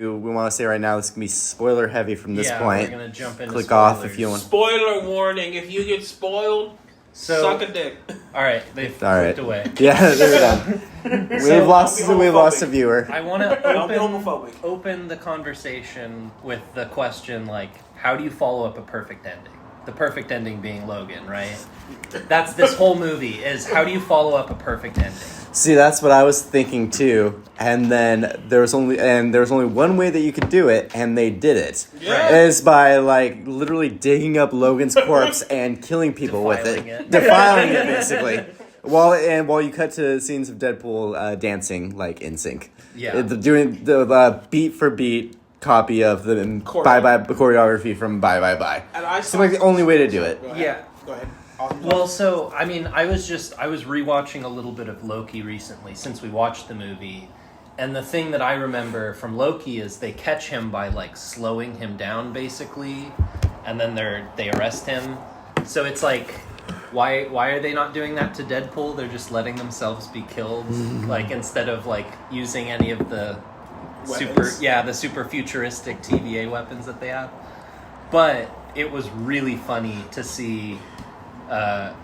We want to say right now, this is going to be spoiler heavy from this point. We're going to jump into Click spoilers. off if you want. Spoiler warning, if you get spoiled, suck a dick. Alright, they've flipped away. Yeah, they're done. We've lost a viewer. I want to open the conversation with the question, like, how do you follow up a perfect ending? The perfect ending being Logan, right? That's this whole movie, is how do you follow up a perfect ending? See, that's what I was thinking too. And then there was only one way that you could do it, and they did it. Yeah. Is by literally digging up Logan's corpse and killing people with it. Defiling it, basically. While you cut to scenes of Deadpool dancing in sync. Yeah. Doing the beat for beat copy of the choreography from Bye Bye Bye. And I seemed like the only way to do it. Go ahead. Well, so, I mean, I was rewatching a little bit of Loki recently since we watched the movie, and the thing that I remember from Loki is they catch him by, slowing him down, basically, and then they arrest him. So it's why are they not doing that to Deadpool? They're just letting themselves be killed, instead of, using any of the super futuristic TVA weapons that they have. But it was really funny to see.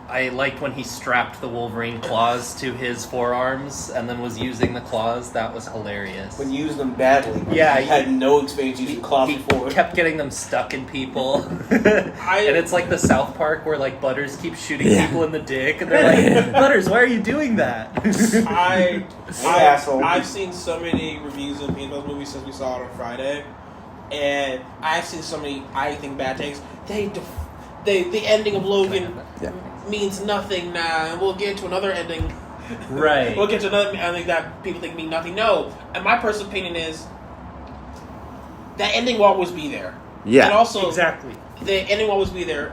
I liked when he strapped the Wolverine claws to his forearms and then was using the claws. That was hilarious. When using them badly. Yeah, he had no experience using claws before. He kept getting them stuck in people. And it's like the South Park where Butters keeps shooting people in the dick, and they're like, Butters, why are you doing that? I've seen so many reviews of those movies since we saw it on Friday, and I've seen so many, I think, bad takes. The ending of Logan means nothing now, and we'll get to another ending. Right. We'll get to another ending that people think mean nothing. No. And my personal opinion is that ending will always be there. Yeah. And also, exactly. The ending will always be there.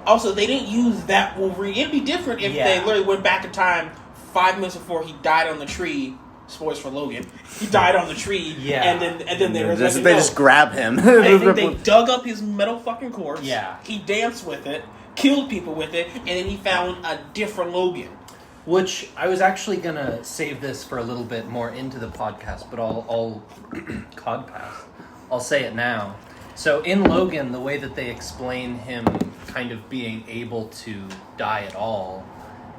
Also, they didn't use that Wolverine. It'd be different if they literally went back in time 5 minutes before he died on the tree. Spoilers for Logan. He died on the tree, and then they just grab him. They dug up his metal fucking corpse. Yeah. He danced with it, killed people with it, and then he found a different Logan. Which I was actually gonna save this for a little bit more into the podcast, but I'll Codpast. I'll say it now. So in Logan, the way that they explain him kind of being able to die at all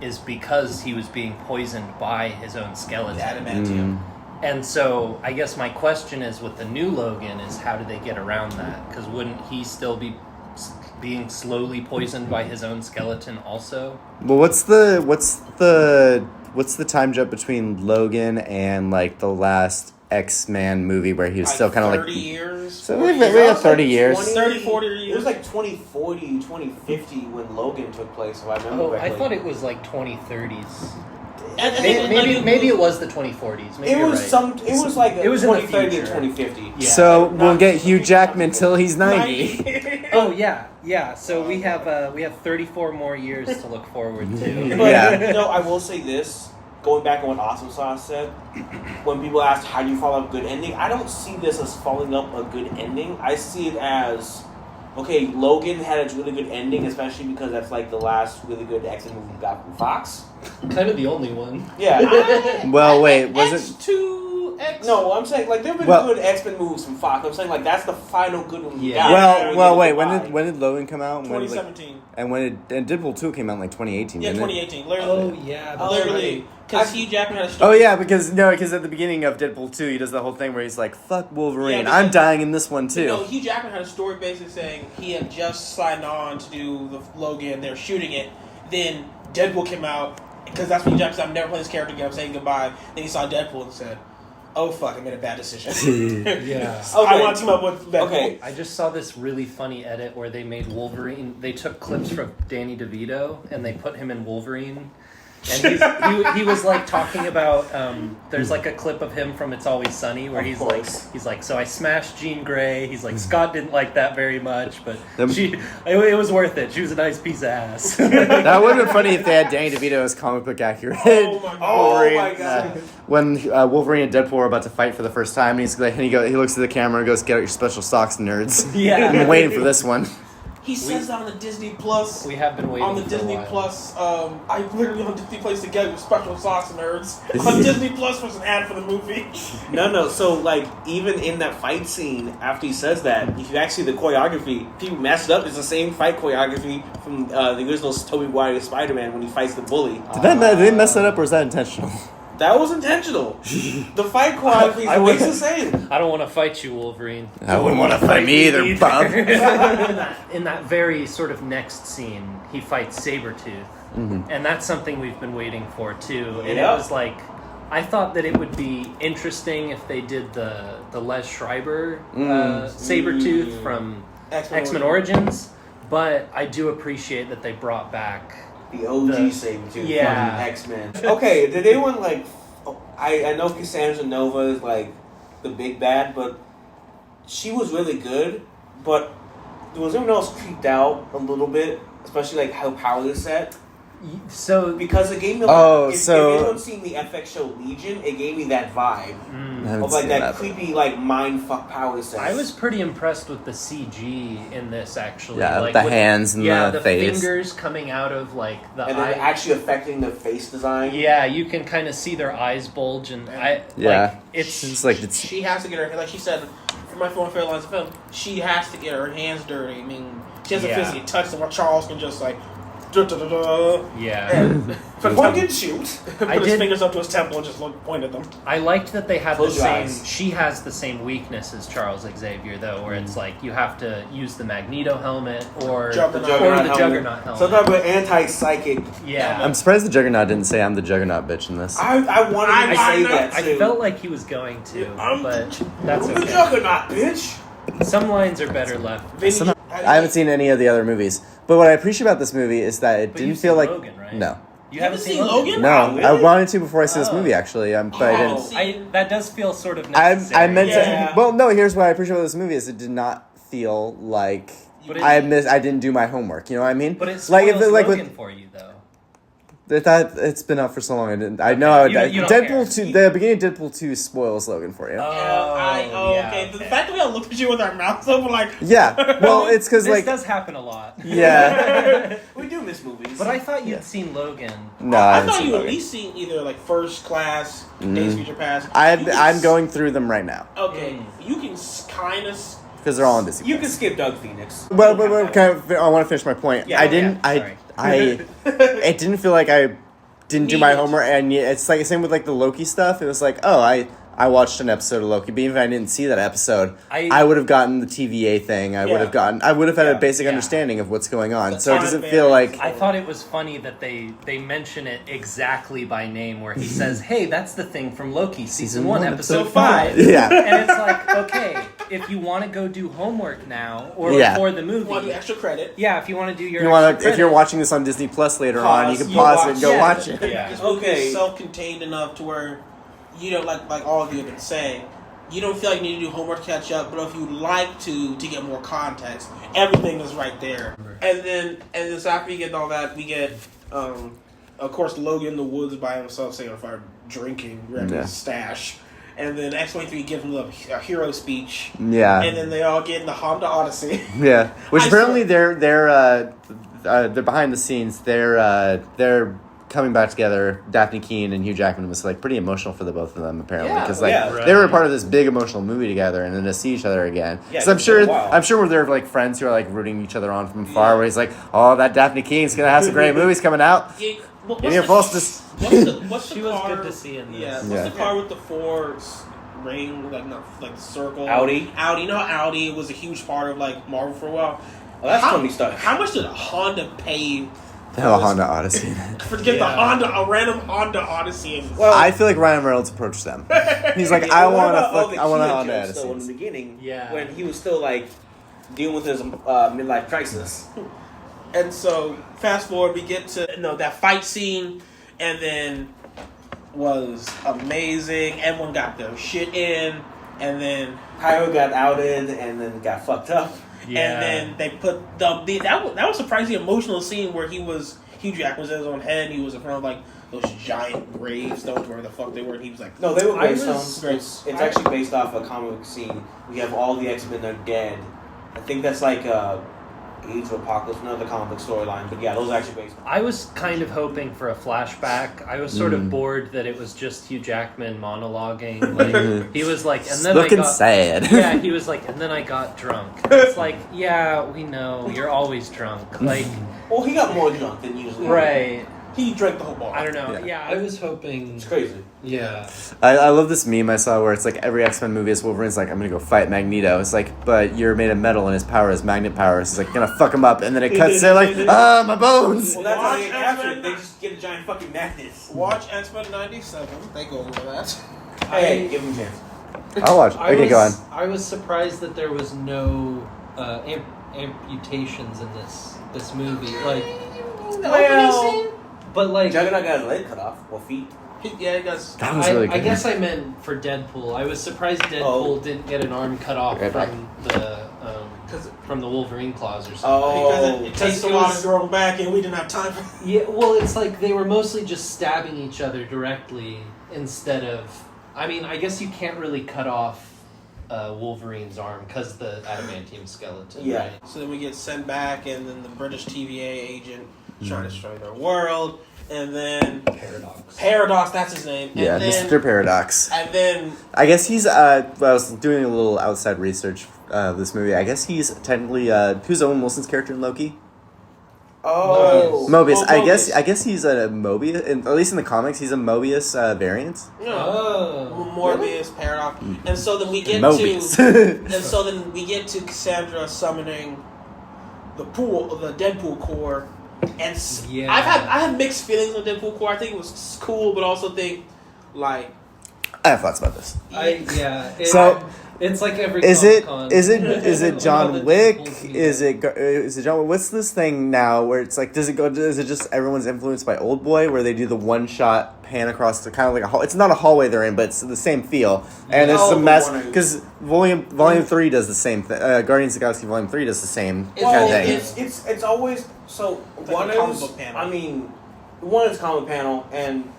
is because he was being poisoned by his own skeleton. Adamantium. And so I guess my question is with the new Logan is how do they get around that? Because wouldn't he still be being slowly poisoned by his own skeleton also? Well, what's the time jump between Logan and the last X-Men movie where he was still kind of 30 years? So we got 30 years. 30, 40 years. It was 2040, 2050 when Logan took place, if I remember correctly. I thought it was 2030s. Maybe it was the 2040s. Maybe it was it was 2030 to 2050. Yeah. So we'll get Hugh Jackman till he's 90. Oh yeah. So we have 34 more years to look forward to. But, I will say this. Going back on what Awesome Sauce said, when people ask how do you follow up a good ending, I don't see this as following up a good ending. I see it as, okay, Logan had a really good ending, especially because that's the last really good X-Men movie we got from Fox. Kind of the only one. Yeah. Well, wait, was it? X2X? No, I'm saying there have been good X-Men movies from Fox. I'm saying that's the final good one we got. Well, wait. When did Logan come out? 2017. And Deadpool 2 came out in 2018. Yeah, 2018. Literally. Oh yeah. Literally. Because Hugh Jackman had a story. Oh yeah, because at the beginning of Deadpool 2, he does the whole thing where he's like, "Fuck Wolverine, I'm dying in this one too." Hugh Jackman had a story basically saying he had just signed on to do the Logan. They were shooting it. Then Deadpool came out because that's when Hugh Jackman said, "I'm never playing this character again. I'm saying goodbye." Then he saw Deadpool and said, "Oh fuck, I made a bad decision." Yeah. I want to team up with Deadpool. Okay. I just saw this really funny edit where they made Wolverine. They took clips from Danny DeVito and they put him in Wolverine. And he was talking about there's a clip of him from It's Always Sunny where he's like so I smashed Jean Grey. He's like Scott didn't like that very much, but it was worth it. She was a nice piece of ass. That would have been funny if they had Danny DeVito as comic book accurate. Oh my god! When Wolverine and Deadpool are about to fight for the first time, he looks at the camera and goes, "Get out your special socks, nerds." Yeah, I'm waiting for this one. He says that on the Disney Plus. We have been waiting on the for Disney a while. Plus. I literally on Disney Plus together with Special Sauce Nerds on Disney Plus was an ad for the movie. No. So like even in that fight scene, after he says that, if you actually see the choreography, people messed up. It's the same fight choreography from the original Tobey Maguire Spider-Man when he fights the bully. Did they mess that up, or is that intentional? That was intentional. The fight choreography is always the same. I don't want to fight you, Wolverine. I wouldn't want to fight me either, bub. In that very sort of next scene, he fights Sabretooth. And that's something we've been waiting for, too. And it was like, I thought that it would be interesting if they did the Les Schreiber Sabretooth from X-Men Origins. But I do appreciate that they brought back The OG Sabretooth from X-Men. Okay, did anyone like... I know Cassandra Nova is like the big bad, but she was really good. But was anyone else creeped out a little bit? Especially like how powerless set? So Because it gave me Oh, if so- anyone's seen the FX show Legion, it gave me that vibe haven't of like seen that creepy like mindfuck power set. I was pretty impressed with the CG in this, actually. Yeah, like the with, hands and the face. fingers coming out of like the and eye. then actually affecting the face design. Yeah, you can kind of see their eyes bulge, and It's just like it's. She has to get her, like she said, for my phone fair lines of film, she has to get her hands dirty. I mean, she has to physically touch them, while Charles can just like, yeah. but Point and shoot. put his fingers up to his temple and just point at them. I liked that they had Close the your same. eyes. She has the same weakness as Charles Xavier, though, where it's like you have to use the Magneto helmet or Juggernaut. or the Juggernaut helmet. Some type of anti-psychic. Yeah, I'm surprised the Juggernaut didn't say I'm the Juggernaut bitch in this. I wanted him to say that too. I felt like he was going to, but that's I'm the okay. Juggernaut, bitch. Some lines are better left. Somehow- I haven't seen any of the other movies, but what I appreciate about this movie is that it But didn't you've feel seen like Logan, right? no, You haven't seen Logan? no. Wow, really? I wanted to before I saw this Oh. movie actually, but I didn't. That does feel sort of I necessary. meant Yeah. to. Well, no. Here's what I appreciate about this movie is it did not feel like But it- I didn't do my homework. You know what I mean? But it like spoils Logan with for you, though. that it's been out for so long. I know how You don't Deadpool care. 2. The beginning of Deadpool 2 spoils Logan for you. Okay. The fact that we all looked at you with our mouths open, like, Yeah. Well, it's because This like does happen a lot. yeah. We do miss movies. But I thought you'd seen Logan. No, I haven't thought seen you at Logan. least seen either like First Class, Days of Future Past. I'm going through them right now Okay, you can kind of. because they're all on Disney. You can skip Doug Phoenix. Well, I want to finish my point. Yeah, I didn't. sorry. It didn't feel like I didn't do my homework, and yet it's like the same with like the Loki stuff. It was like, oh, I watched an episode of Loki, but even if I didn't see that episode, I would have gotten the TVA thing. I would have had a basic understanding of what's going on. So it doesn't feel like I thought it was funny that they mention it exactly by name, where he says, "Hey, that's the thing from Loki, season 1, episode 5." Yeah. And it's like, okay, if you want to go do homework now or before the movie, Want the extra credit? yeah, if you want to do your, you want extra to, if you're credit. watching this on Disney Plus later Pause. on, you can You pause it watch- and go yeah. watch it. Yeah. This movie Okay. is self-contained enough to where you don't like all of you have been saying. You don't feel like you need to do homework to catch up, but if you like to get more context, everything is right there. And then so after you get all that, we get of course Logan in the woods by himself saying if I'm drinking, grabbing his stash. And then X-23 gives him a hero speech. Yeah. And then they all get in the Honda Odyssey. Yeah, which I apparently they're behind the scenes. They're coming back together. Daphne Keane and Hugh Jackman was like pretty emotional for the both of them apparently because they were part of this big emotional movie together, and then to see each other again. Yeah, so it's been a while. I'm sure they're like friends who are like rooting each other on from afar. Where he's like, oh, that Daphne Keane's gonna have some great movies coming out. What's Give me a false dis- what's the She car? was good to see in this. Yeah, what's Yeah. the car with the four ring, like the circle? Audi. Audi. You know how Audi was a huge part of like Marvel for a while. Oh, that's Tony Stark. How much did Honda pay? They have a Honda Odyssey. Forget a random Honda Odyssey. Well, I feel like Ryan Reynolds approached them. He's like, okay, I what want about all a the Honda Kia jokes, though, in the Odyssey. beginning, Yeah. when he was still like dealing with his midlife crisis. And so fast forward, we get to that fight scene, and then was amazing. Everyone got their shit in, and then Pyro got outed and then got fucked up. Yeah. and then they put that was a surprisingly emotional scene where Hugh Jackman was at his own head, and he was in front of like those giant gravestones, where the fuck they were, and he was like, No, they were I was- gravestones. It's actually based off a comic scene. We have all the X-Men are dead. I think that's like Age of Apocalypse, another comic book storyline. But yeah, those are actually based. I was kind of hoping for a flashback. I was sort of bored that it was just Hugh Jackman monologuing. Like he was like, and then looking I got sad. Yeah, he was like, and then I got drunk. It's like, yeah, we know you're always drunk. Like, Well, he got more drunk than usually. right. He drank the whole bar. I don't know. Yeah. Yeah, I was hoping. It's crazy. Yeah. I love this meme I saw where it's like every X-Men movie is Wolverine's like, I'm gonna go fight Magneto. It's like, but you're made of metal and his power is magnet power. So it's like, gonna fuck him up. And then it cuts to like, my bones. Well, that's how they Watch capture it. X-Men. They just get a giant fucking magnets. Watch X-Men 97. They go over that. Hey, give him a chance. I'll watch. Okay, go on. I was surprised that there was no amputations in this movie. Like, but like, Juggernaut got his leg cut off, or feet. Yeah, he does. That was really good. I guess I meant for Deadpool. I was surprised Deadpool didn't get an arm cut off Right back. from the Wolverine claws or something. Oh, Because it takes a lot to grow him back, and we didn't have time for. Yeah, well, it's like they were mostly just stabbing each other directly instead of. I mean, I guess you can't really cut off Wolverine's arm because the adamantium skeleton. Yeah. Right? So then we get sent back, and then the British TVA agent trying to destroy their world, and then Paradox, that's his name. Yeah, and then, Mr. Paradox. And then I guess he's. I was doing a little outside research of this movie. I guess he's technically who's Owen Wilson's character in Loki? Oh, Mobius. Mobius. I guess he's a Mobius. At least in the comics, he's a Mobius variant. Morbius, Paradox, and so then we get Mobius. to, and so then we get to Cassandra summoning the Deadpool core, and I have mixed feelings on Deadpool core. I think it was cool, but also think like I have thoughts about this. It's like every. Is it Comic-Con. is it John the Wick? Deadpool Is it John? What's this thing now where it's like is it just everyone's influenced by Old Boy where they do the one shot pan across the kind of like a hall? It's not a hallway they're in, but it's the same feel. And it's a mess because Volume 3 does the same thing. Guardians of the Galaxy Volume 3 does the same kind of thing. It's always so. Like One a comic is book panel. I mean, one is comic panel, and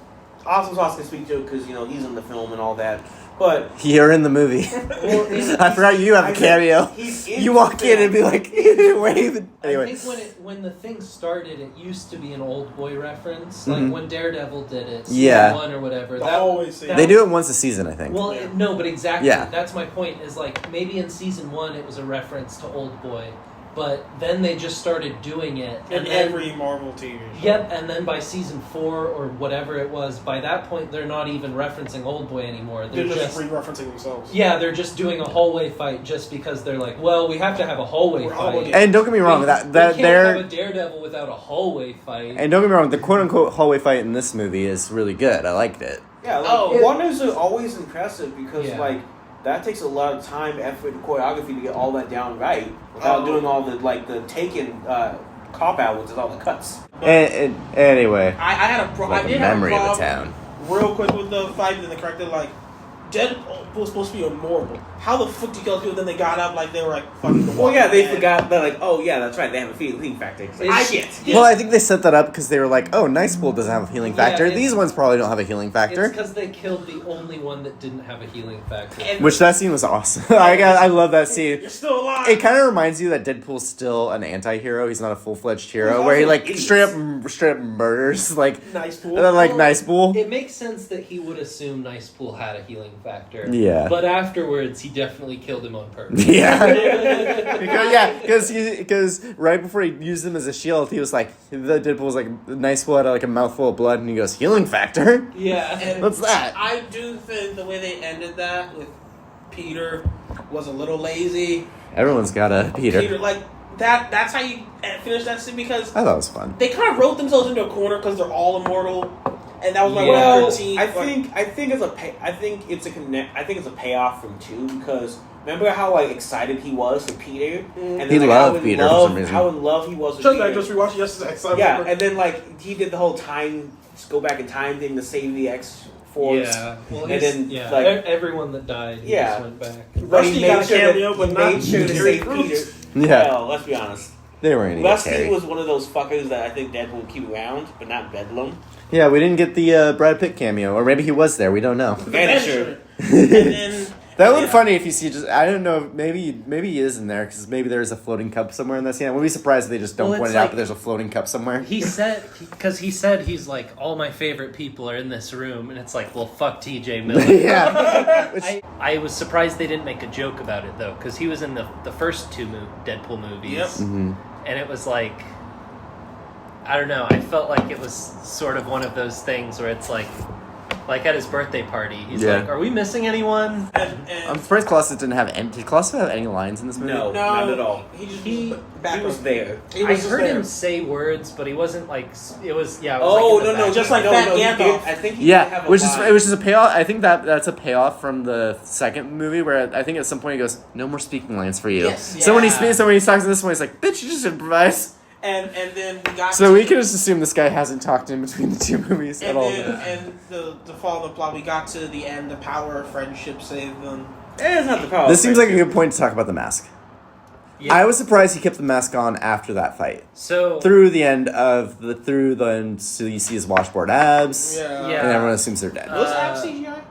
Awesome Sauce can speak to it because he's in the film and all that. But You're in the movie. I forgot you have a cameo. You walk in and be like, wave. Anyway. I think when the thing started, it used to be an Old Boy reference, like when Daredevil did it, season 1 or whatever. They do it once a season, I think. Well, no, but exactly. Yeah. That's my point. Is like maybe in season 1 it was a reference to Old Boy, but then they just started doing it, in every Marvel TV show. Yep, and then by season 4 or whatever it was, by that point they're not even referencing Old Boy anymore. They're just re-referencing themselves. Yeah, they're just doing a hallway fight just because they're like, well, we have to have a hallway fight. And don't get me wrong, we that can't they're have a Daredevil without a hallway fight. and don't get me wrong, the quote unquote hallway fight in this movie is really good. I liked it. Yeah, Wonders are always impressive because that takes a lot of time, effort, and choreography to get all that down right without doing all the taken cop out, which is all the cuts. And anyway, I had a like I did a memory have a of a problem town. real quick with the fight and the character like Deadpool was supposed to be immortal. How the fuck do you kill people? Then they got up like they were like fucking. The Well, yeah, they forgot. They're like, oh yeah, that's right. They have a healing factor. It's like, shit. Well, I think they set that up because they were like, "Oh, Nice Pool doesn't have a healing factor. These ones probably don't have a healing factor." It's because they killed the only one that didn't have a healing factor. Which that scene was awesome. I love that scene. You're still alive. It kind of reminds you that Deadpool's still an anti-hero. He's not a full-fledged hero, where he like straight up murders Nice Pool. Nice Pool. It makes sense that he would assume Nice Pool had a healing factor. Yeah. But afterwards, he definitely killed him on purpose. Yeah. Because right before he used him as a shield, he was like, the Deadpool was like, Nice Pool had like a mouthful of blood, and he goes, healing factor. Yeah. And What's that? I do think the way they ended that with Peter was a little lazy. Everyone's got a Peter. like that's how you finish that scene because I thought it was fun. they kind of wrote themselves into a corner because they're all immortal, and that was my Well, 13. I think it's a payoff from 2 because remember how excited he was for Peter, and then He loved Peter for some reason. How in love he was with Just Peter. I just rewatched it yesterday. So Yeah, and then he did the whole time go back in time thing to save the X-Force. Yeah. Well, and then everyone that died, he Yeah. just went back. Rusty got a cameo, but not made sure to Terry save Crews. Peter. Yeah. Well, let's be honest. They weren't gonna get Rusty Terry. was one of those fuckers that I think Deadpool would keep around, but not Bedlam. Yeah, we didn't get the Brad Pitt cameo, or maybe he was there. We don't know. Vanisher. That would be funny if you see just. I don't know. Maybe he is in there because maybe there's a floating cup somewhere in that scene. I wouldn't be surprised if they just don't point it out. But there's a floating cup somewhere. He said he's like, all my favorite people are in this room, and it's like, well, fuck T.J. Miller. Yeah. I was surprised they didn't make a joke about it though, because he was in the first two Deadpool movies, Yep. And it was like, I don't know. I felt like it was sort of one of those things where it's like at his birthday party, he's like, "Are we missing anyone?" I'm surprised Colossus didn't have any. Did Colossus have any lines in this movie? No, not at all. He was there. I heard him say words, but he wasn't like it was. Yeah. It Oh was no, just like Fat Gandalf. I think he have a which line. is a payoff. I think that's a payoff from the second movie where I think at some point he goes, "No more speaking lines for you." Yes, So when he talks in this one, he's like, "Bitch, you just improvise." And then we got. So we can just assume this guy hasn't talked in between the two movies at all. And the fall of the plot, we got to the end. The power of friendship saved them. It's not the power. This seems like a good point to talk about the mask. Yeah. I was surprised he kept the mask on after that fight. So through the end of so you see his washboard abs. Yeah. Yeah. And everyone assumes they're dead. Was abs CGI?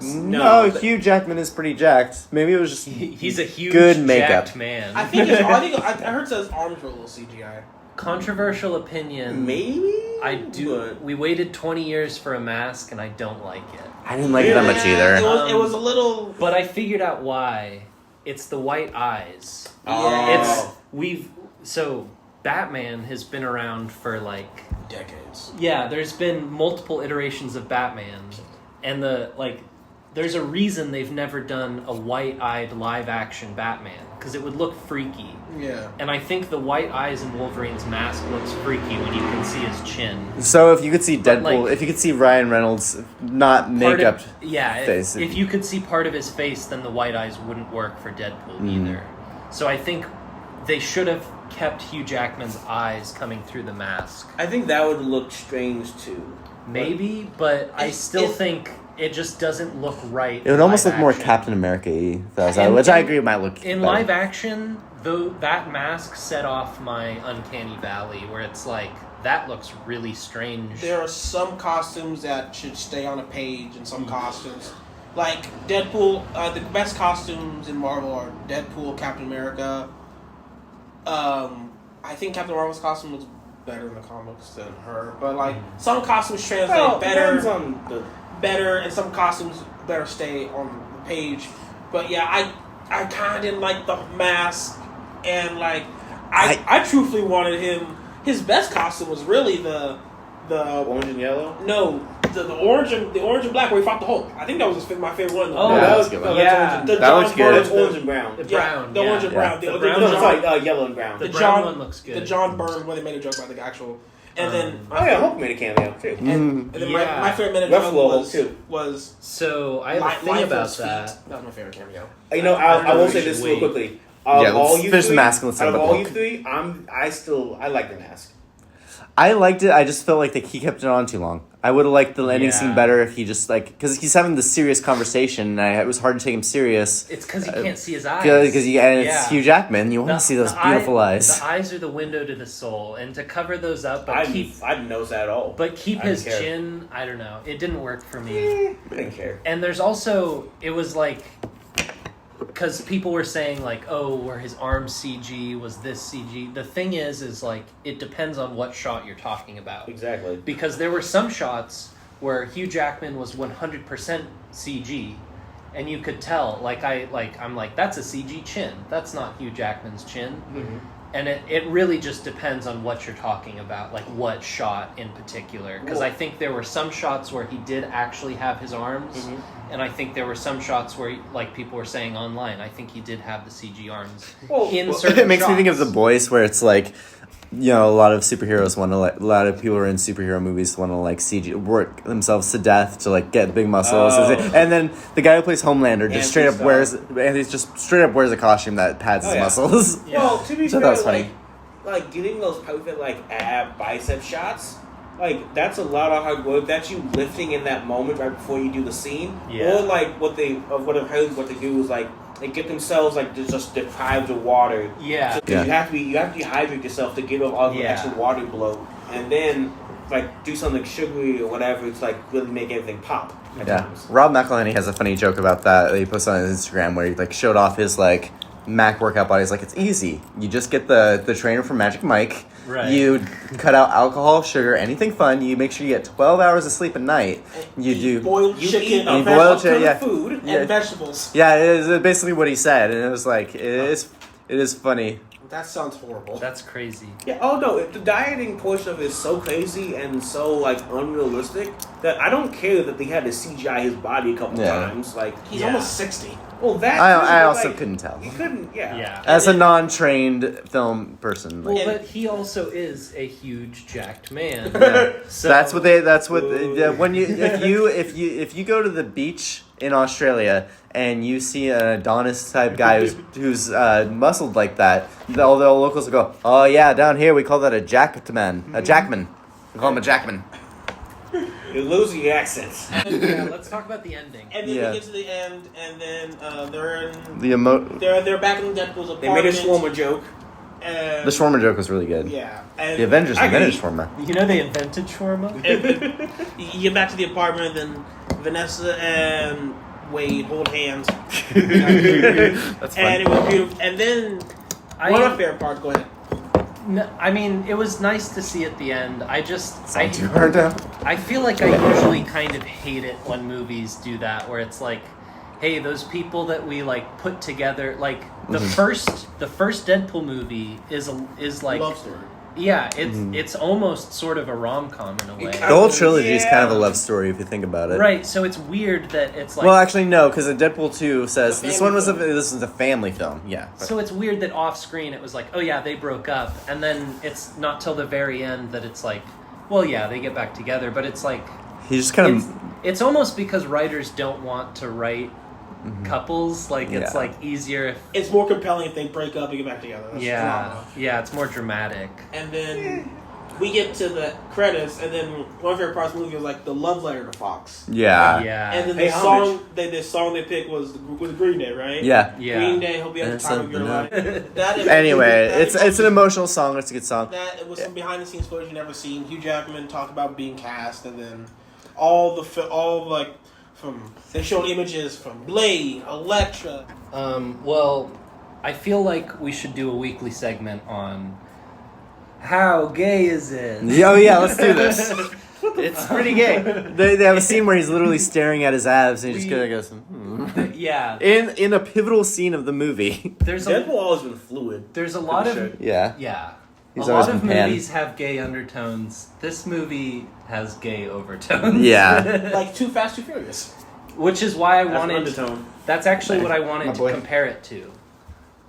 No, Hugh Jackman is pretty jacked. Maybe it was just he's a huge good makeup. jacked man. I heard his arms were a little CGI. Controversial opinion. Maybe I do. We waited 20 years for a mask, and I don't like it. I didn't like it that much either. It was a little. But I figured out why. It's the white eyes. Oh. So Batman has been around for like decades. Yeah, there's been multiple iterations of Batman, and there's a reason they've never done a white-eyed live-action Batman, because it would look freaky. Yeah. And I think the white eyes in Wolverine's mask looks freaky when you can see his chin. So if you could see Deadpool, if you could see Ryan Reynolds not makeup face. If you could see part of his face, then the white eyes wouldn't work for Deadpool either. So I think they should have kept Hugh Jackman's eyes coming through the mask. I think that would look strange too. Maybe, but I still think it just doesn't look right. It would almost look more Captain America-y, which I agree might look in better. live action. Though that mask set off my uncanny valley, where it's like that looks really strange. There are some costumes that should stay on a page, and some costumes, like Deadpool. The best costumes in Marvel are Deadpool, Captain America. I think Captain Marvel's costume looks better in the comics than her, but like some costumes translate better, and some costumes better stay on the page. But yeah, I kind of didn't like the mask, and like I truthfully wanted him. His best costume was really the orange and yellow. No, the orange and black where he fought the Hulk. I think that was my favorite one. Oh, that was good. That looks good. That's orange and brown. The brown, the orange and brown. The brown it's like yellow and brown. The brown one looks good. The John Byrne where they made a joke about the actual. And then Hulk made a cameo too. And then my favorite minute was so I have a thing about that. That was my favorite cameo. You know, I will say this real quickly. Let's finish the mask and let's talk out of about all the you Hulk. three, I like the mask. I liked it. I just felt like he kept it on too long. I would have liked the ending scene better if he just because he's having this serious conversation, and it was hard to take him serious. It's because you can't see his eyes. Because it's Hugh Jackman. You want to see those beautiful eyes. The eyes are the window to the soul, and to cover those up, I didn't notice that at all. But keep his chin. I don't know. It didn't work for me. I didn't care. And there's also it was like. Because people were saying, like, oh, were his arms CG? Was this CG? The thing is like, it depends on what shot you're talking about. Exactly. Because there were some shots where Hugh Jackman was 100% CG, and you could tell, I'm like, that's a CG chin. That's not Hugh Jackman's chin. Mm-hmm. And it really just depends on what you're talking about, like what shot in particular. Because I think there were some shots where he did actually have his arms, and I think there were some shots where, like people were saying online, I think he did have the CG arms in certain It makes shots. me think of The Boys, where it's like, you know, a lot of superheroes want to a lot of people who are in superhero movies want to CG work themselves to death to get big muscles, and then the guy who plays Homelander just straight up wears a costume that pads his muscles. Yeah. Well, to be fair, that was funny. Like getting those perfect ab bicep shots, that's a lot of hard work. That's you lifting in that moment right before you do the scene. Yeah. Or what I've heard what they do is they get themselves just deprived of water. Yeah. You have to dehydrate yourself to get all the extra water bloat, and then like do something sugary or whatever to like really make everything pop. At times. Rob McElhenney has a funny joke about that he posted on his Instagram where he like showed off his like Mac workout body. He's like, it's easy. You just get the trainer from Magic Mike. Right. You cut out alcohol, sugar, anything fun. You make sure you get 12 hours of sleep at night. You do boiled chicken, boiled chicken, food, and vegetables. Yeah, it is basically what he said, and it was like it is funny. That sounds horrible. That's crazy. Yeah. Oh no, the dieting portion of it is so crazy and so like unrealistic that I don't care that they had to CGI his body a couple times. Like he's almost 60. Well, that I also couldn't tell. You couldn't, Yeah. As a non-trained film person, like, Well, but he also is a huge jacked man. So, when if you go to the beach in Australia and you see an Adonis type guy who's muscled like that, all the locals will go, oh yeah, down here we call that a jackman, a jackman. We call him a jackman. You're losing your accents. Let's talk about the ending. And then we get to the end, and then they're in they're back in Deadpool's apartment. They made a shawarma joke. And the shawarma joke was really good. Yeah, and The Avengers invented shawarma. You know they invented shawarma? you get back to the apartment, and then Vanessa and Wade hold hands. That's And it fun. was beautiful. And then one of my favorite parts. Go ahead. No, I mean, it was nice to see at the end. Too hard now. I feel like I usually kind of hate it when movies do that, where it's like, hey, those people that we like put together, like the first Deadpool movie is like Love story. Yeah, it's almost sort of a rom-com in a way. The whole trilogy is kind of a love story if you think about it. Right, so it's weird that it's like... Well, actually, no, because Deadpool 2 says this is a family film. Yeah. So it's weird that off-screen it was like, oh yeah, they broke up, and then it's not till the very end that it's like, well, yeah, they get back together, but it's like... He just kind of... It's almost because writers don't want to write couples, like it's like easier if... It's more compelling if they break up and get back together. That's drama. Yeah, it's more dramatic. And then we get to the credits, and then one of your parts of the movie was like the love letter to Fox. Yeah. And then the song they picked was Green Day, right? Yeah. Green Day, hope you have the time of your life. Anyway, it's an emotional song. It's a good song. That was some behind the scenes footage you never seen. Hugh Jackman talked about being cast, and then all they showed images from Blade, Elektra. Well, I feel like we should do a weekly segment on how gay is it? Oh yeah, let's do this. It's pretty gay. They have a scene where he's literally staring at his abs and he just kind of goes, Yeah. In a pivotal scene of the movie. Deadpool always been fluid. There's a lot of... Yeah. Yeah. He's a always lot of been pan. movies have gay undertones. This movie has gay overtones. Yeah. Like Too Fast, Too Furious. Which is why I That's wanted... undertone. That's actually what I wanted to boy. compare it to.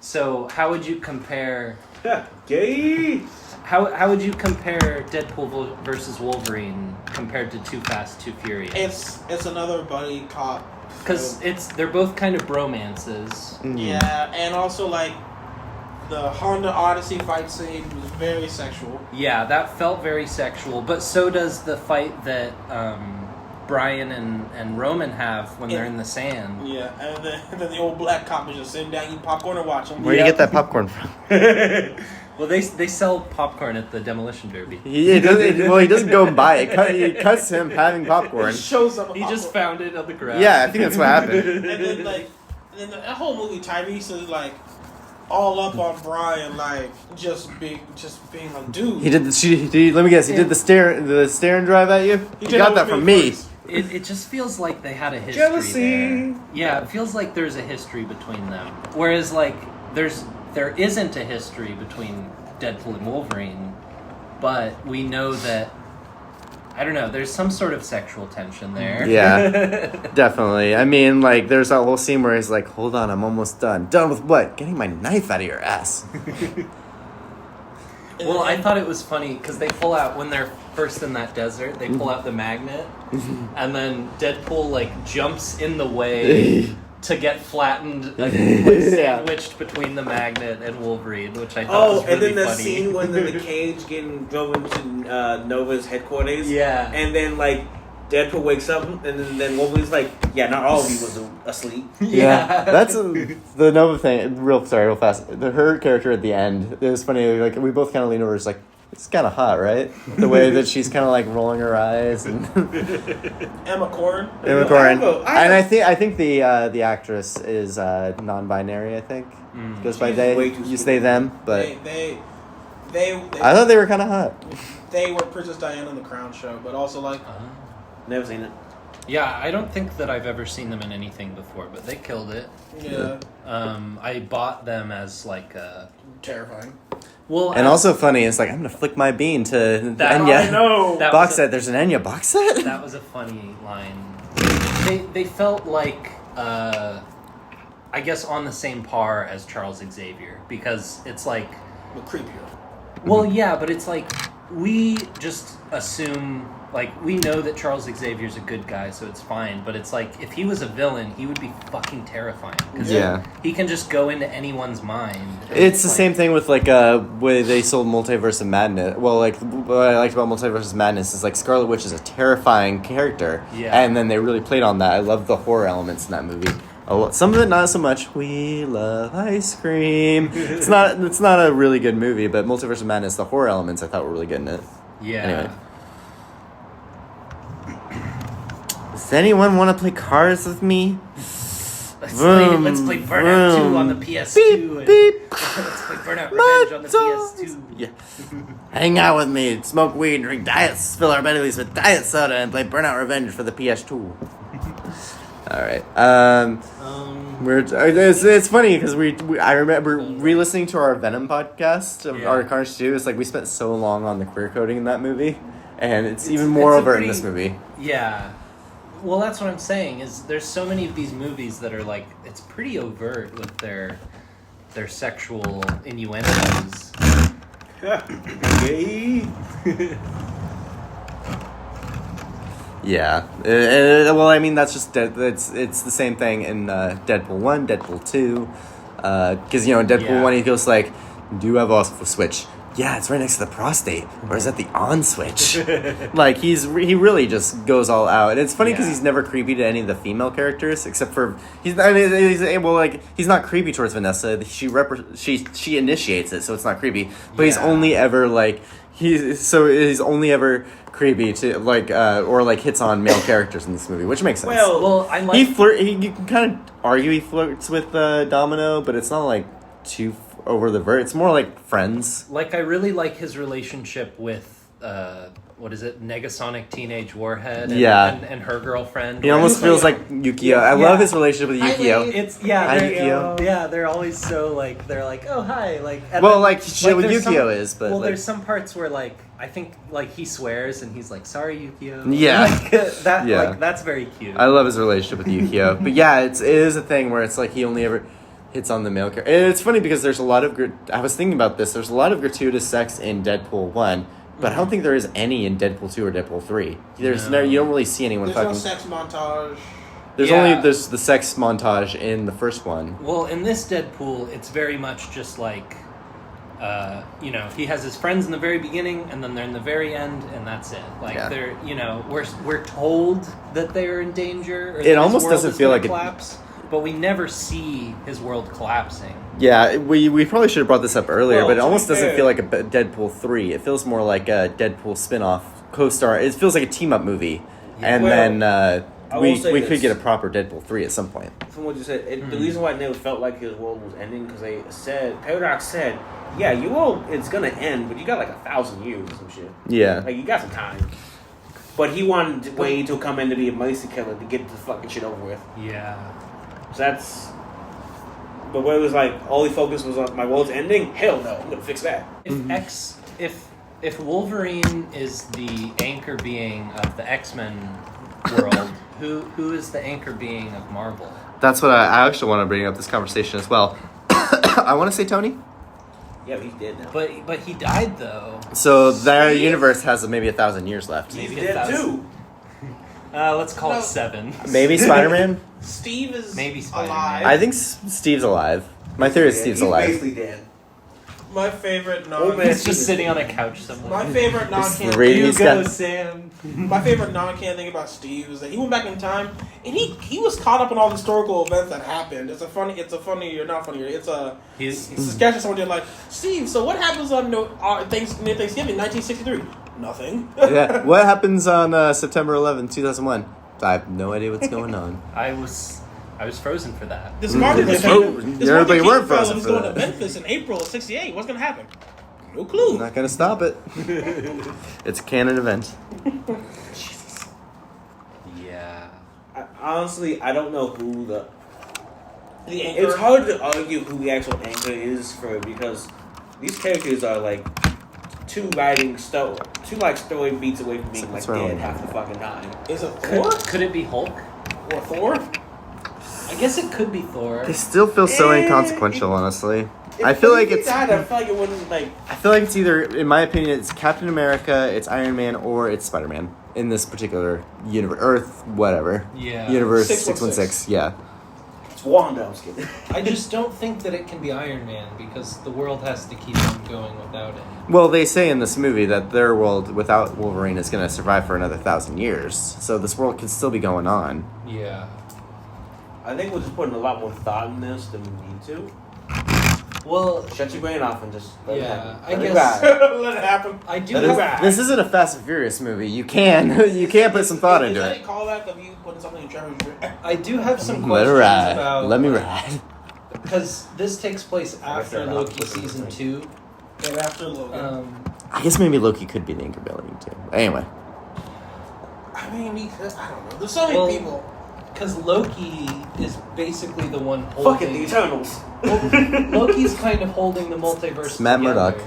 So, how would you compare... Yeah, gay. How would you compare Deadpool versus Wolverine compared to Too Fast, Too Furious? It's another buddy cop. Because they're both kind of bromances. Yeah, and also like the Honda Odyssey fight scene was very sexual. Yeah, that felt very sexual, but so does the fight that Brian and Roman have when they're in the sand. Yeah, and then the old black cop was just sitting down eating popcorn and watching. Where do you get that popcorn from? Well, they sell popcorn at the demolition derby. He doesn't go and buy it. It cuts him having popcorn. It shows up. He just found it on the ground. Yeah, I think that's what happened. And then that whole movie, Tyrese is like all up on Brian, like just being like, dude. Let me guess. He did the stare and drive at you. He got that from me. It just feels like they had a history Jealousy. there. Yeah, it feels like there's a history between them. Whereas like there isn't a history between Deadpool and Wolverine, but we know that, I don't know, there's some sort of sexual tension there. Yeah, definitely. I mean, like, there's that whole scene where he's like, hold on, I'm almost done. Done with what? Getting my knife out of your ass. Well, I thought it was funny because they pull out, when they're first in that desert, they pull out the magnet, and then Deadpool, like, jumps in the way to get flattened, like, sandwiched between the magnet and Wolverine, which I thought was really funny. And then the scene when the cage getting drove into Nova's headquarters. Yeah. And then, like, Deadpool wakes up, and then Wolverine's like, yeah, not all of you was asleep. Yeah, that's the Nova thing. Real fast. Her character at the end, it was funny. Like, we both kind of leaned over, just like, It's kind of hot, right? The way that she's kind of like rolling her eyes and Emma Corrin. Emma Corrin. And I think the actress is non-binary. I think goes by they. You say them, but They I thought they were kind of hot. They were Princess Diana on the Crown show, but also like Never seen it. Yeah, I don't think that I've ever seen them in anything before, but they killed it. yeah, I bought them as like terrifying. well, And also funny, it's like I'm gonna flick my bean to That- Enya. I know. That Box was set. There's an Enya box set. That was a funny line. They felt like I guess on the same par as Charles Xavier, because it's like, But creepier. well, yeah, but it's like we just assume, like, we know that Charles Xavier's a good guy, so it's fine. But it's like, if he was a villain, he would be fucking terrifying. 'Cause Yeah. he can just go into anyone's mind. And It's the like, same thing with like way they sold Multiverse of Madness. Well, like what I liked about Multiverse of Madness is like Scarlet Witch is a terrifying character, Yeah. and then they really played on that. I love the horror elements in that movie. Some of it not so much. We love ice cream. It's not a really good movie, but Multiverse of Madness, the horror elements I thought were really good in it. Yeah. Anyway. Does anyone want to play cards with me? Let's Vroom, play Burnout 2 on the vroom. PS2. Beep, beep. Let's play Burnout Revenge on the PS2. Yeah. Hang out with me, smoke weed, drink diets, fill our bellies with diet soda, and play Burnout Revenge for the PS2. All right. It's funny because I remember re-listening to our Venom podcast of our Carnage 2. It's like we spent so long on the queer coding in that movie, and it's even more a overt pretty- in this movie. Yeah. Well, that's what I'm saying, is there's so many of these movies that are like, it's pretty overt with their sexual innuendos. Yeah. Well, I mean, that's just it's the same thing in Deadpool 1, Deadpool 2. Because, in Deadpool 1, he goes like, do you have a switch? Yeah, it's right next to the prostate. Or is that the on switch? Like, he really just goes all out. And it's funny because he's never creepy to any of the female characters, except for, he's not creepy towards Vanessa. She initiates it, so it's not creepy. But he's only ever, like, he's only ever creepy to, like, or, like, hits on male characters in this movie, which makes sense. Well, I like... You can kind of argue he flirts with Domino, but it's not, like, too over the vert. It's more like friends. Like, I really like his relationship with, what is it, Negasonic Teenage Warhead and her girlfriend. He almost feels like Yukio. I love his relationship with Yukio. Hi, Yukio. Yeah, they're always so, like, they're like, oh, hi. Like, Well, like, shit with Yukio is, but... Well, like, there's some parts where, like, I think, like, he swears and he's like, sorry, Yukio. Yeah. Like, that's very cute. I love his relationship with Yukio. But yeah, it is a thing where it's like he only ever hits on the male character. And it's funny because there's a lot of... I was thinking about this. There's a lot of gratuitous sex in Deadpool 1, but I don't think there is any in Deadpool 2 or Deadpool 3. You don't really see anyone There's fucking... no sex montage. There's the sex montage in the first one. Well, in this Deadpool, it's very much just like, he has his friends in the very beginning, and then they're in the very end, and that's it. Like, they're, we're told that they're in danger. Or It almost doesn't feel like collapse, but we never see his world collapsing. Yeah, we probably should have brought this up earlier, Well, but it almost to be doesn't fair- feel like a Deadpool 3. It feels more like a Deadpool spin-off co-star. It feels like a team-up movie. And then we could get a proper Deadpool 3 at some point. From what you said, the reason why it never felt like his world was ending, because Paradox said, yeah, your world, it's going to end, but you got like 1,000 years or some shit. Yeah. Like, you got some time. But he wanted Wade to come in to be a mercy killer to get the fucking shit over with. Yeah. So that's... But where it was like, all he focused was on my world's ending? Hell no, I'm going to fix that. If Wolverine is the anchor being of the X-Men world, who is the anchor being of Marvel? That's what I actually want to bring up this conversation as well. I want to say Tony. Yeah, he's dead now. But he died though. So their universe has maybe 1,000 years left. He's maybe dead 1,000. too. Let's call No. it 7. Maybe Spider-Man? Steve is Maybe Spider-Man. alive. I think Steve's alive. My theory is Steve's alive. He's basically dead. My favorite He's just sitting on a couch somewhere. My favorite non-canon. You go, Sam. My favorite non-canon thing about Steve is that he went back in time and he was caught up in all the historical events that happened. It's a funny or not funny. It's a sketch that someone did like, Steve. So what happens on Thanksgiving 1963? Nothing. Yeah. What happens on September 11th, 2001? I have no idea what's going on. I was frozen for that. This Martin Everybody weren't frozen was for going that. to Memphis in April of '68. What's going to happen? No clue. I'm not going to stop it. It's a canon event. Yeah. Honestly, I don't know who the anchor. It's hard to argue who the actual anchor is for because these characters are like two story beats away from being like dead half the fucking time. Is it Thor? Could it be Hulk? Or Thor? I guess it could be Thor. They still feel so inconsequential, honestly. I feel like it's. I feel like it wouldn't like. I feel like it's either, in my opinion, it's Captain America, it's Iron Man, or it's Spider-Man in this particular universe, Earth, whatever. Yeah. Universe 616. 616. Yeah. It's Wanda. I was kidding. I just don't think that it can be Iron Man because the world has to keep on going without it. Well, they say in this movie that their world without Wolverine is going to survive for another 1,000 years, so this world can still be going on. Yeah. I think we're just putting a lot more thought in this than we need to. Well, Shut your brain off and just let it happen. I guess Let it happen. I do. This isn't a Fast and Furious movie. You can put some thought into it. Is that a callback of you putting something in Trevor's brain? I do have some Let it questions ride. about. Let me ride. Because this takes place after fair Loki enough. season 2. And after Logan. I guess maybe Loki could be the anchor building too. Anyway. I mean, because, I don't know. There's so many people. Because Loki is basically the one Fucking holding... the Eternals. Loki's kind of holding the multiverse Matt together. Murdock.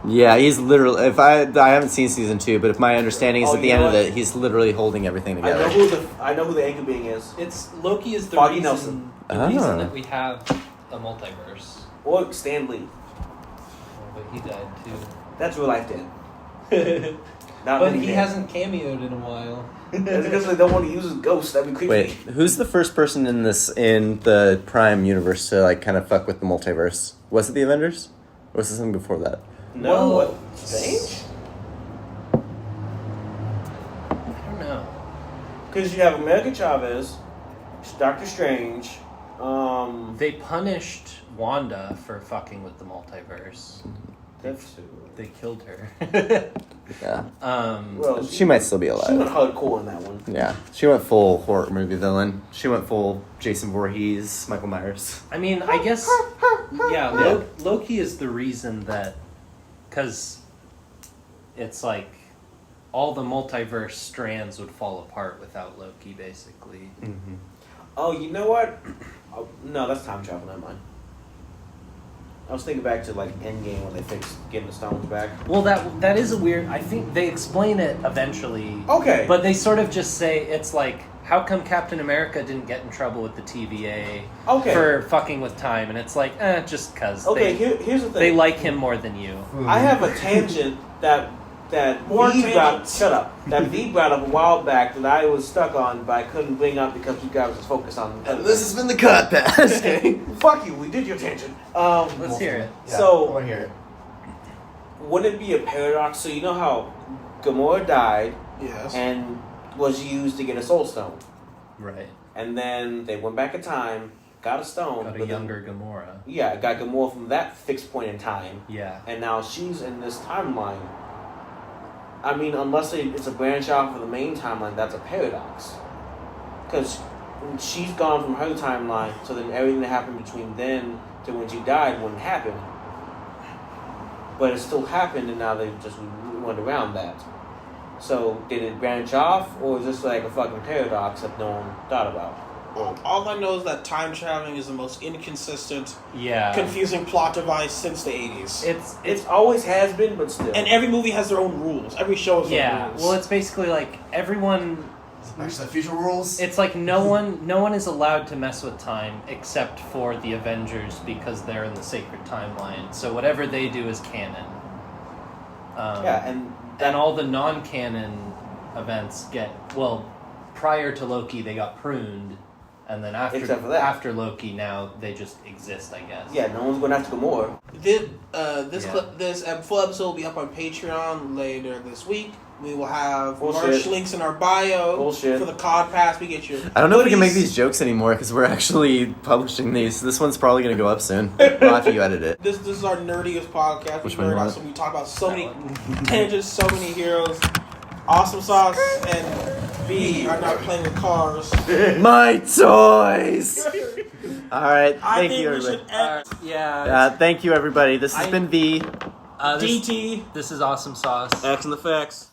Yeah, he's literally. If I haven't seen season 2, but if my understanding is at the end of it, he's literally holding everything together. I know who the anchor being is. It's Loki is the Foggy reason. Nelson. The reason that we have a multiverse. Or Stan Lee. But he died too. That's real life dead. Not But really he dead. hasn't cameoed in a while. That's because they don't want to use his ghost. That'd be creepy. Wait, who's the first person in the Prime universe to like kind of fuck with the multiverse? Was it the Avengers, or was it something before that? No, Well, what? Strange? I don't know. Because you have America Chavez, Doctor Strange. They punished Wanda for fucking with the multiverse. That's They killed her. Yeah, well, she might still be She went alive. hardcore in that one. Yeah, she went full horror movie villain. She went full Jason Voorhees, Michael Myers. I mean, I guess, yeah, Loki is the reason that, because it's like all the multiverse strands would fall apart without Loki, basically. Mm-hmm. Oh, you know what? Oh, no, that's time travel. Never mind. I was thinking back to like Endgame when they fixed getting the stones back. Well, that is a weird. I think they explain it eventually. Okay. But they sort of just say it's like, how come Captain America didn't get in trouble with the TVA for fucking with time? And it's like, just because. Okay, here's the thing. They like him more than you. I have a tangent that More V brought. tangents. Shut up. That V brought up a while back that I was stuck on, but I couldn't bring up because you guys was focused on. This has been the Codpast. Fuck you. We did your tangent. Let's hear it. I So, want to hear it. wouldn't it be a paradox? So you know how Gamora died Yes. and was used to get a soul stone, Right. and then they went back in time, got a stone, Got a but younger Gamora. yeah, got Gamora from that fixed point in time, Yeah. and now she's in this timeline. I mean, unless it's a branch off of the main timeline, that's a paradox. Because she's gone from her timeline, so then everything that happened between then to when she died wouldn't happen. But it still happened, and now they just went around that. So, did it branch off, or is this like a fucking paradox that no one thought about? All I know is that time traveling is the most inconsistent, Yeah. confusing plot device since the 80s. It's always has been, but still. And every movie has their own rules. Every show has their own yeah. rules. Well, it's basically like everyone. Back to the Future rules. It's like no one is allowed to mess with time except for the Avengers because they're in the sacred timeline. So whatever they do is canon. yeah, and all the non-canon events get prior to Loki they got pruned And then Except for that. after Loki, now they just exist, I guess. Yeah, no one's going after Gamora. This full episode will be up on Patreon later this week. We will have Bullshit. merch links in our bio Bullshit. for the Codpast. We get you. I don't know if we can make these jokes anymore because we're actually publishing these. This one's probably going to go up soon. Well, after you edit it. This is our nerdiest podcast. Which we one nerd you out, want? so we talk about so many tangents, so many heroes. Awesome Sauce and B are not playing with cars. My toys! Alright, I thank think you, we everybody. should end. Thank you, everybody. This has been V. This DT. is Awesome Sauce. X and the facts.